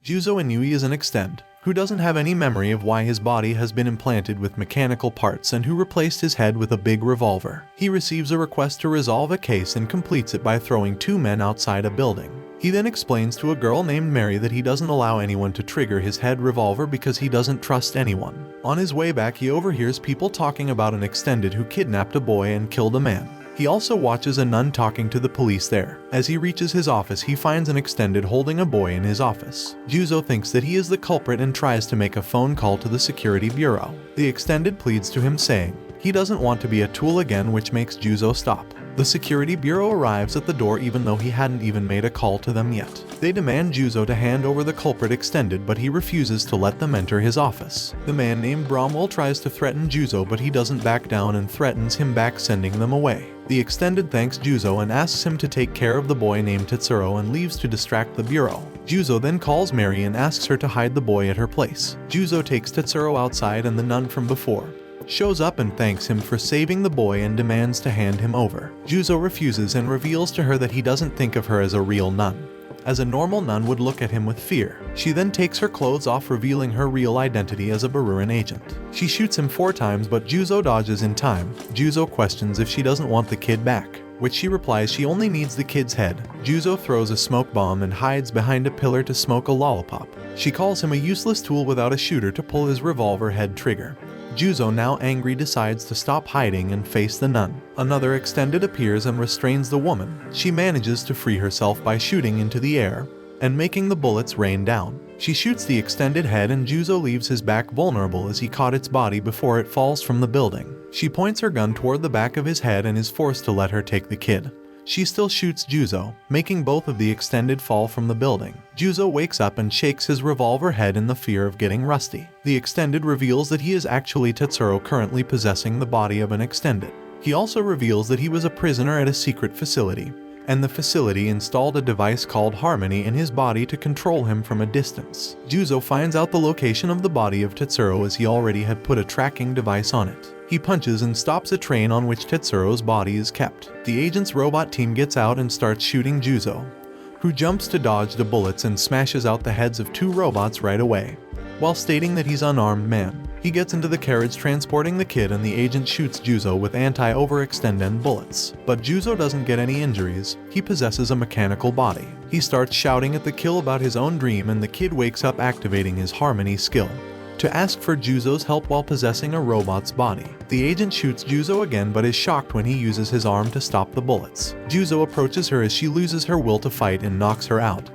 Juuzou Inui is an extend, who doesn't have any memory of why his body has been implanted with mechanical parts and who replaced his head with a big revolver. He receives a request to resolve a case and completes it by throwing two men outside a building. He then explains to a girl named Mary that he doesn't allow anyone to trigger his head revolver because he doesn't trust anyone. On his way back, he overhears people talking about an extended who kidnapped a boy and killed a man. He also watches a nun talking to the police there. As he reaches his office, he finds an extended holding a boy in his office. Juuzou thinks that he is the culprit and tries to make a phone call to the security bureau. The extended pleads to him, saying he doesn't want to be a tool again, which makes Juuzou stop. The security bureau arrives at the door even though he hadn't even made a call to them yet. They demand Juuzou to hand over the culprit extended, but he refuses to let them enter his office. The man named Bromwell tries to threaten Juuzou, but he doesn't back down and threatens him back, sending them away. The extended thanks Juuzou and asks him to take care of the boy named Tetsuro and leaves to distract the bureau. Juuzou then calls Mary and asks her to hide the boy at her place. Juuzou takes Tetsuro outside and the nun from before shows up and thanks him for saving the boy and demands to hand him over. Juuzou refuses and reveals to her that he doesn't think of her as a real nun, as a normal nun would look at him with fear. She then takes her clothes off, revealing her real identity as a Berühren agent. She shoots him 4 times, but Juuzou dodges in time. Juuzou questions if she doesn't want the kid back, which she replies she only needs the kid's head. Juuzou throws a smoke bomb and hides behind a pillar to smoke a lollipop. She calls him a useless tool without a shooter to pull his revolver head trigger. Juuzou, now angry, decides to stop hiding and face the nun. Another extended appears and restrains the woman. She manages to free herself by shooting into the air and making the bullets rain down. She shoots the extended head and Juuzou leaves his back vulnerable as he caught its body before it falls from the building. She points her gun toward the back of his head and is forced to let her take the kid. She still shoots Juuzou, making both of the extended fall from the building. Juuzou wakes up and shakes his revolver head in the fear of getting rusty. The extended reveals that he is actually Tetsuro, currently possessing the body of an extended. He also reveals that he was a prisoner at a secret facility, and the facility installed a device called Harmony in his body to control him from a distance. Juuzou finds out the location of the body of Tetsuro as he already had put a tracking device on it. He punches and stops a train on which Tetsuro's body is kept. The agent's robot team gets out and starts shooting Juuzou, who jumps to dodge the bullets and smashes out the heads of 2 robots right away, while stating that he's an unarmed man. He gets into the carriage transporting the kid and the agent shoots Juuzou with anti-overextend bullets. But Juuzou doesn't get any injuries. He possesses a mechanical body. He starts shouting at the kill about his own dream and the kid wakes up, activating his Harmony skill to ask for Juuzou's help while possessing a robot's body. The agent shoots Juuzou again but is shocked when he uses his arm to stop the bullets. Juuzou approaches her as she loses her will to fight and knocks her out,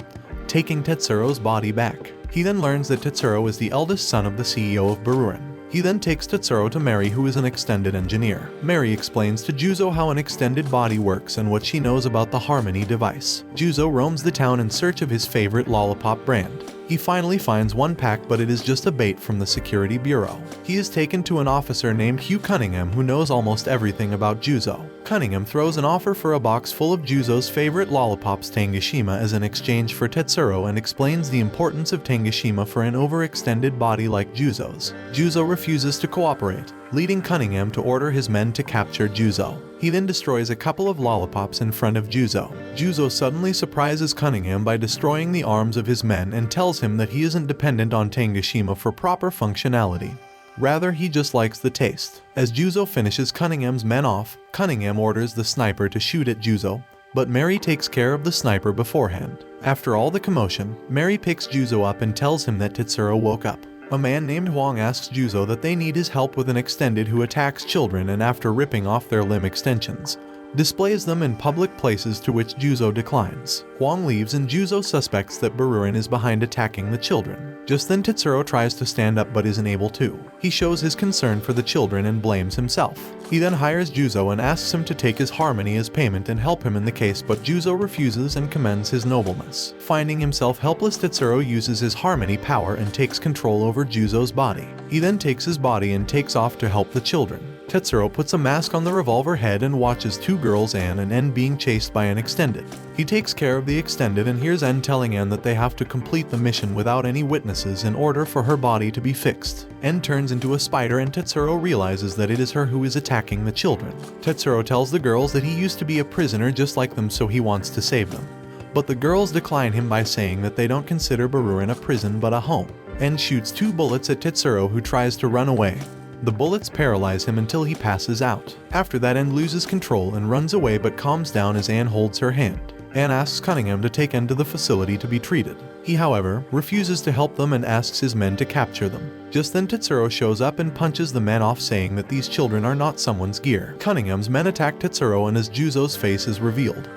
taking Tetsuro's body back. He then learns that Tetsuro is the eldest son of the CEO of Berühren. He then takes Tetsuro to Mary, who is an extended engineer. Mary explains to Juuzou how an extended body works and what she knows about the Harmony device. Juuzou roams the town in search of his favorite lollipop brand. He finally finds one pack, but it is just a bait from the security bureau. He is taken to an officer named Cunningham who knows almost everything about Juuzou. Cunningham throws an offer for a box full of Juuzou's favorite lollipops Tangashima as an exchange for Tetsuro and explains the importance of Tangashima for an overextended body like Juuzou's. Juuzou refuses to cooperate, leading Cunningham to order his men to capture Juuzou. He then destroys a couple of lollipops in front of Juuzou. Juuzou suddenly surprises Cunningham by destroying the arms of his men and tells him that he isn't dependent on Tangashima for proper functionality. Rather, he just likes the taste. As Juuzou finishes Cunningham's men off, Cunningham orders the sniper to shoot at Juuzou, but Mary takes care of the sniper beforehand. After all the commotion, Mary picks Juuzou up and tells him that Tetsuro woke up. A man named Huang asks Juuzou that they need his help with an extended who attacks children and, after ripping off their limb extensions, displays them in public places, to which Juuzou declines. Huang leaves and Juuzou suspects that Berühren is behind attacking the children. Just then Tetsuro tries to stand up but isn't able to. He shows his concern for the children and blames himself. He then hires Juuzou and asks him to take his Harmony as payment and help him in the case, but Juuzou refuses and commends his nobleness. Finding himself helpless, Tetsuro uses his Harmony power and takes control over Juuzou's body. He then takes his body and takes off to help the children. Tetsuro puts a mask on the revolver head and watches 2 girls, Anne and N, being chased by an extended. He takes care of the extended and hears N telling Anne that they have to complete the mission without any witnesses in order for her body to be fixed. N turns into a spider and Tetsuro realizes that it is her who is attacking the children. Tetsuro tells the girls that he used to be a prisoner just like them, so he wants to save them. but the girls decline him by saying that they don't consider Berühren a prison but a home, and shoots 2 bullets at Tetsuro, who tries to run away. The bullets paralyze him until he passes out. After that, Anne loses control and runs away but calms down as Anne holds her hand. Anne asks Cunningham to take Anne to the facility to be treated. He, however, refuses to help them and asks his men to capture them. Just then Tetsuro shows up and punches the men off, saying that these children are not someone's gear. Cunningham's men attack Tetsuro and as Juuzou's face is revealed,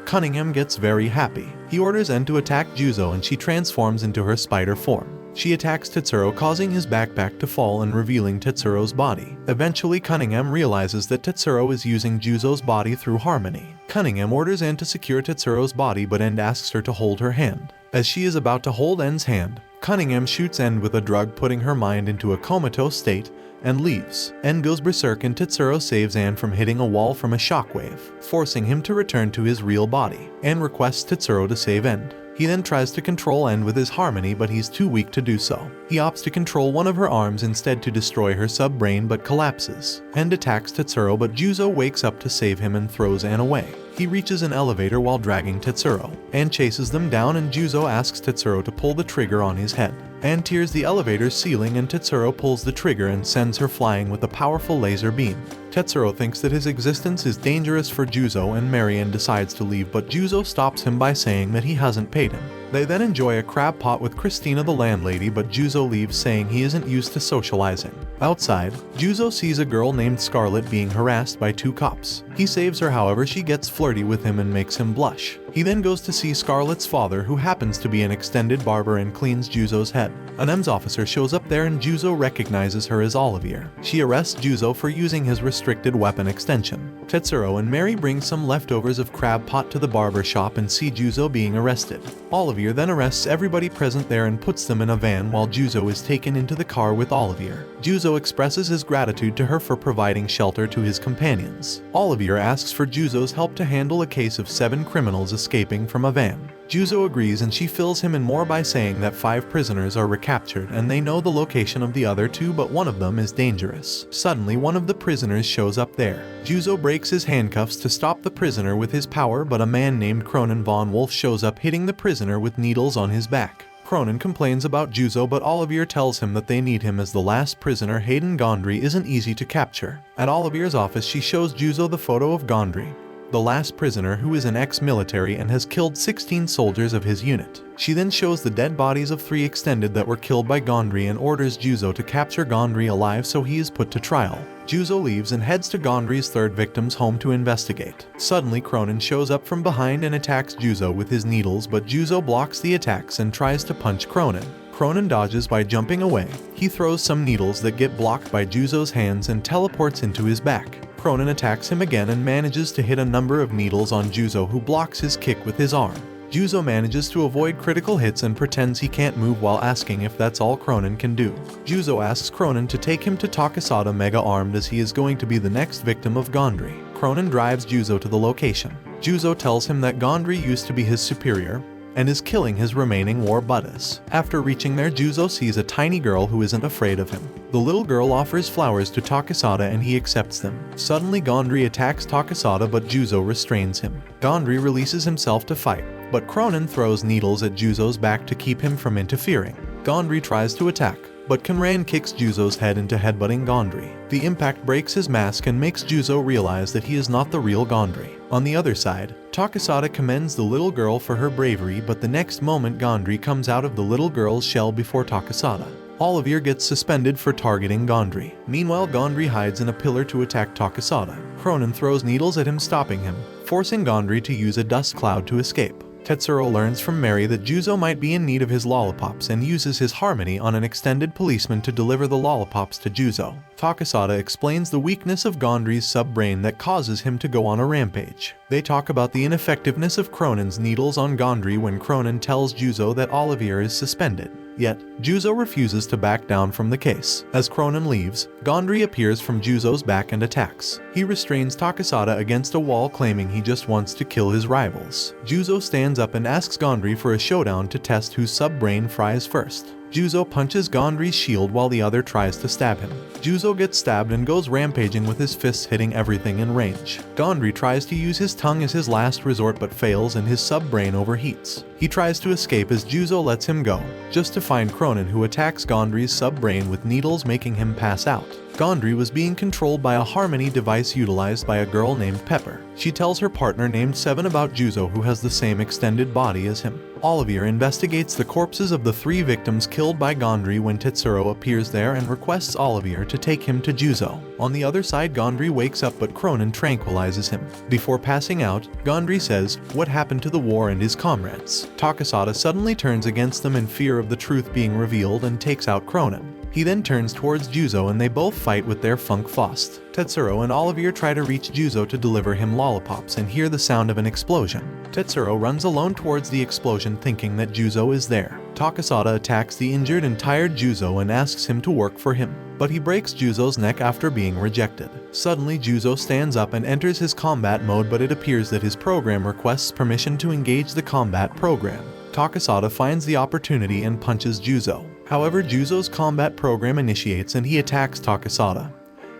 Cunningham gets very happy. He orders Anne to attack Juuzou and she transforms into her spider form. She attacks Tetsuro, causing his backpack to fall and revealing Tetsuro's body. Eventually, Cunningham realizes that Tetsuro is using Juuzou's body through harmony. Cunningham orders Anne to secure Tetsuro's body, but Anne asks her to hold her hand. As she is about to hold Anne's hand, Cunningham shoots Anne with a drug, putting her mind into a comatose state, and leaves. Anne goes berserk and Tetsuro saves Anne from hitting a wall from a shockwave, forcing him to return to his real body. Anne requests Tetsuro to save Anne. He then tries to control Anne with his harmony, but he's too weak to do so. He opts to control one of her arms instead to destroy her sub-brain, but collapses. Anne attacks Tetsuro, but Juuzou wakes up to save him and throws Anne away. He reaches an elevator while dragging Tetsuro. Anne chases them down and Juuzou asks Tetsuro to pull the trigger on his head. Anne tears the elevator's ceiling and Tetsuro pulls the trigger and sends her flying with a powerful laser beam. Tetsuro thinks that his existence is dangerous for Juuzou and Marianne decides to leave, but Juuzou stops him by saying that he hasn't paid him. They then enjoy a crab pot with Christina the landlady, but Juuzou leaves saying he isn't used to socializing. Outside, Juuzou sees a girl named Scarlet being harassed by 2 cops. He saves her, however she gets flirty with him and makes him blush. He then goes to see Scarlet's father, who happens to be an extended barber, and cleans Juuzou's head. An EMS officer shows up there and Juuzou recognizes her as Olivier. She arrests Juuzou for using his restricted weapon extension. Tetsuro and Mary bring some leftovers of crab pot to the barber shop and see Juuzou being arrested. Olivier then arrests everybody present there and puts them in a van while Juuzou is taken into the car with Olivier. Juuzou expresses his gratitude to her for providing shelter to his companions. Olivier asks for Juuzou's help to handle a case of 7 criminals escaping from a van. Juuzou agrees and she fills him in more by saying that 5 prisoners are recaptured and they know the location of the other 2, but one of them is dangerous. Suddenly, one of the prisoners shows up there. Juuzou breaks his handcuffs to stop the prisoner with his power, but a man named Cronin von Wolf shows up, hitting the prisoner with needles on his back. Cronin complains about Juuzou, but Olivier tells him that they need him as the last prisoner, Hayden Gondry, isn't easy to capture. At Olivier's office, she shows Juuzou the photo of Gondry, the last prisoner, who is an ex-military and has killed 16 soldiers of his unit. She then shows the dead bodies of 3 extended that were killed by Gondry and orders Juuzou to capture Gondry alive, so he is put to trial. Juuzou leaves and heads to Gondry's 3rd victim's home to investigate. Suddenly, Cronin shows up from behind and attacks Juuzou with his needles, but Juuzou blocks the attacks and tries to punch Cronin. Cronin dodges by jumping away. He throws some needles that get blocked by Juuzou's hands and teleports into his back. Cronin attacks him again and manages to hit a number of needles on Juuzou, who blocks his kick with his arm. Juuzou manages to avoid critical hits and pretends he can't move while asking if that's all Cronin can do. Juuzou asks Cronin to take him to Takasada mega armed, as he is going to be the next victim of Gondry. Cronin drives Juuzou to the location. Juuzou tells him that Gondry used to be his superior and is killing his remaining war buddies. After reaching there, Juuzou sees a tiny girl who isn't afraid of him. The little girl offers flowers to Takasada and he accepts them. Suddenly, Gondry attacks Takasada, but Juuzou restrains him. Gondry releases himself to fight, but Cronin throws needles at Juuzou's back to keep him from interfering. Gondry tries to attack, but Cunningham kicks Juuzou's head into headbutting Gondry. The impact breaks his mask and makes Juuzou realize that he is not the real Gondry. On the other side, Takasada commends the little girl for her bravery, but the next moment Gondry comes out of the little girl's shell before Takasada. Olivier gets suspended for targeting Gondry. Meanwhile, Gondry hides in a pillar to attack Takasada. Cronin throws needles at him, stopping him, forcing Gondry to use a dust cloud to escape. Tetsuro learns from Mary that Juuzou might be in need of his lollipops and uses his harmony on an extended policeman to deliver the lollipops to Juuzou. Takasada explains the weakness of Gondry's sub-brain that causes him to go on a rampage. They talk about the ineffectiveness of Cronin's needles on Gondry when Cronin tells Juuzou that Olivier is suspended. Yet, Juuzou refuses to back down from the case. As Cronin leaves, Gondry appears from Juuzou's back and attacks. He restrains Takasada against a wall, claiming he just wants to kill his rivals. Juuzou stands up and asks Gondry for a showdown to test whose sub-brain fries first. Juuzou punches Gondry's shield while the other tries to stab him. Juuzou gets stabbed and goes rampaging with his fists hitting everything in range. Gondry tries to use his tongue as his last resort but fails and his sub-brain overheats. He tries to escape as Juuzou lets him go, just to find Cronin, who attacks Gondry's sub-brain with needles, making him pass out. Gondry was being controlled by a harmony device utilized by a girl named Pepper. She tells her partner named Seven about Juuzou, who has the same extended body as him. Olivier investigates the corpses of the 3 victims killed by Gondry when Tetsuro appears there and requests Olivier to take him to Juuzou. On the other side, Gondry wakes up but Cronin tranquilizes him. Before passing out, Gondry says what happened to the war and his comrades. Takasada suddenly turns against them in fear of the truth being revealed and takes out Cronin. He then turns towards Juuzou and they both fight with their Funk Faust. Tetsuro and Olivier try to reach Juuzou to deliver him lollipops and hear the sound of an explosion. Tetsuro runs alone towards the explosion thinking that Juuzou is there. Takasada attacks the injured and tired Juuzou and asks him to work for him, but he breaks Juuzou's neck after being rejected. Suddenly Juuzou stands up and enters his combat mode, but it appears that his program requests permission to engage the combat program. Takasada finds the opportunity and punches Juuzou. However, Juuzou's combat program initiates and he attacks Takasada.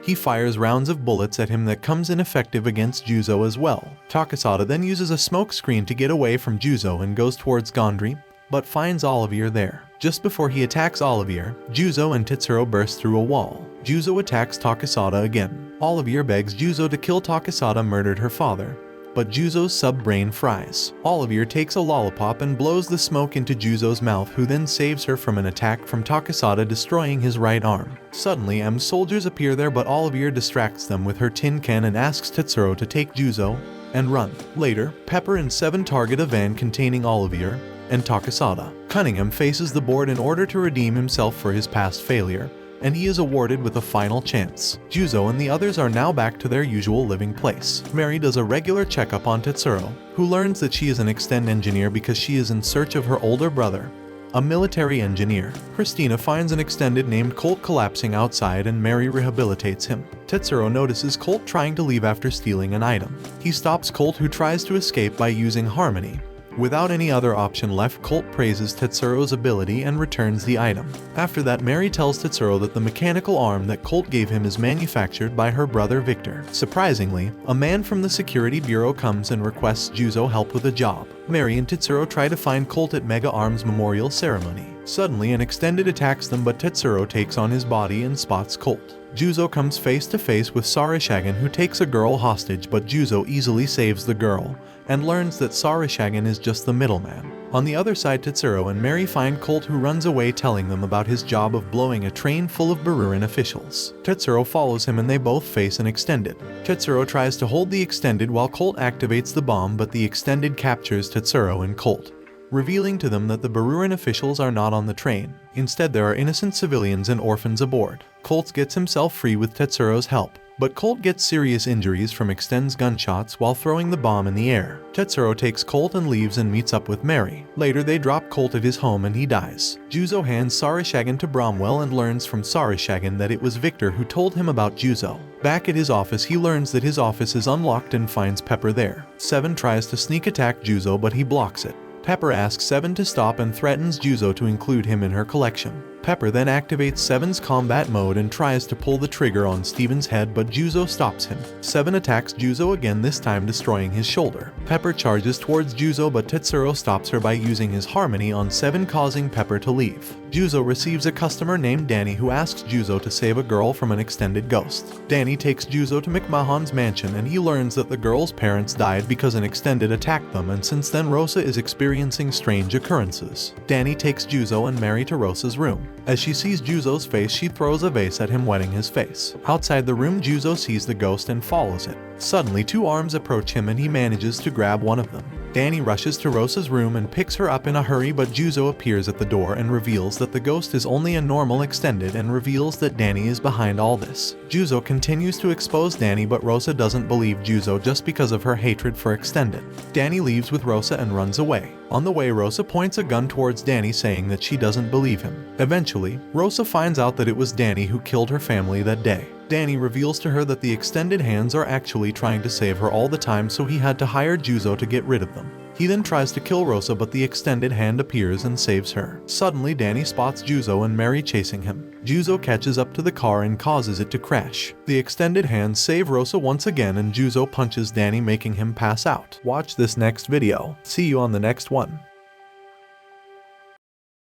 He fires rounds of bullets at him that comes ineffective against Juuzou as well. Takasada then uses a smoke screen to get away from Juuzou and goes towards Gondry, but finds Olivier there. Just before he attacks Olivier, Juuzou and Tetsuro burst through a wall. Juuzou attacks Takasada again. Olivier begs Juuzou to kill Takasada murdered her father, but Juuzou's sub-brain fries. Olivier takes a lollipop and blows the smoke into Juuzou's mouth, who then saves her from an attack from Takasada, destroying his right arm. Suddenly, M's soldiers appear there, but Olivier distracts them with her tin can and asks Tetsuro to take Juuzou and run. Later, Pepper and Seven target a van containing Olivier and Takasada. Cunningham faces the board in order to redeem himself for his past failure, and he is awarded with a final chance. Juuzou and the others are now back to their usual living place. Mary does a regular checkup on Tetsuro, who learns that she is an extend engineer because she is in search of her older brother, a military engineer. Christina finds an extended named Colt collapsing outside and Mary rehabilitates him. Tetsuro notices Colt trying to leave after stealing an item. He stops Colt, who tries to escape by using harmony. Without any other option left, Colt praises Tetsuro's ability and returns the item. After that, Mary tells Tetsuro that the mechanical arm that Colt gave him is manufactured by her brother Victor. Surprisingly, a man from the security bureau comes and requests Juuzou help with a job. Mary and Tetsuro try to find Colt at Mega Arm's memorial ceremony. Suddenly, an extended attacks them, but Tetsuro takes on his body and spots Colt. Juuzou comes face to face with Sarishagan, who takes a girl hostage, but Juuzou easily saves the girl and learns that Sarishagan is just the middleman. On the other side, Tetsuro and Mary find Colt, who runs away telling them about his job of blowing a train full of Berühren officials. Tetsuro follows him and they both face an extended. Tetsuro tries to hold the extended while Colt activates the bomb, but the extended captures Tetsuro and Colt, revealing to them that the Berühren officials are not on the train. Instead, there are innocent civilians and orphans aboard. Colt gets himself free with Tetsuro's help, but Colt gets serious injuries from Extend's gunshots while throwing the bomb in the air. Tetsuro takes Colt and leaves and meets up with Mary. Later, they drop Colt at his home and he dies. Juuzou hands Sarishagan to Bromwell and learns from Sarishagan that it was Victor who told him about Juuzou. Back at his office, he learns that his office is unlocked and finds Pepper there. Seven tries to sneak attack Juuzou, but he blocks it. Pepper asks Seven to stop and threatens Juuzou to include him in her collection. Pepper then activates Seven's combat mode and tries to pull the trigger on Steven's head, but Juuzou stops him. Seven attacks Juuzou again, this time destroying his shoulder. Pepper charges towards Juuzou, but Tetsuro stops her by using his harmony on Seven, causing Pepper to leave. Juuzou receives a customer named Danny, who asks Juuzou to save a girl from an extended ghost. Danny takes Juuzou to McMahon's mansion and he learns that the girl's parents died because an extended attacked them, and since then Rosa is experiencing strange occurrences. Danny takes Juuzou and Mary to Rosa's room. As she sees Juuzou's face, she throws a vase at him, wetting his face. Outside the room, Juuzou sees the ghost and follows it. Suddenly, two arms approach him and he manages to grab one of them. Danny rushes to Rosa's room and picks her up in a hurry, but Juuzou appears at the door and reveals that the ghost is only a normal extended and reveals that Danny is behind all this. Juuzou continues to expose Danny, but Rosa doesn't believe Juuzou just because of her hatred for extended. Danny leaves with Rosa and runs away. On the way, Rosa points a gun towards Danny, saying that she doesn't believe him. Eventually, Rosa finds out that it was Danny who killed her family that day. Danny reveals to her that the extended hands are actually trying to save her all the time, so he had to hire Juuzou to get rid of them. He then tries to kill Rosa, but the extended hand appears and saves her. Suddenly, Danny spots Juuzou and Mary chasing him. Juuzou catches up to the car and causes it to crash. The extended hands save Rosa once again, and Juuzou punches Danny, making him pass out. Watch this next video. See you on the next one.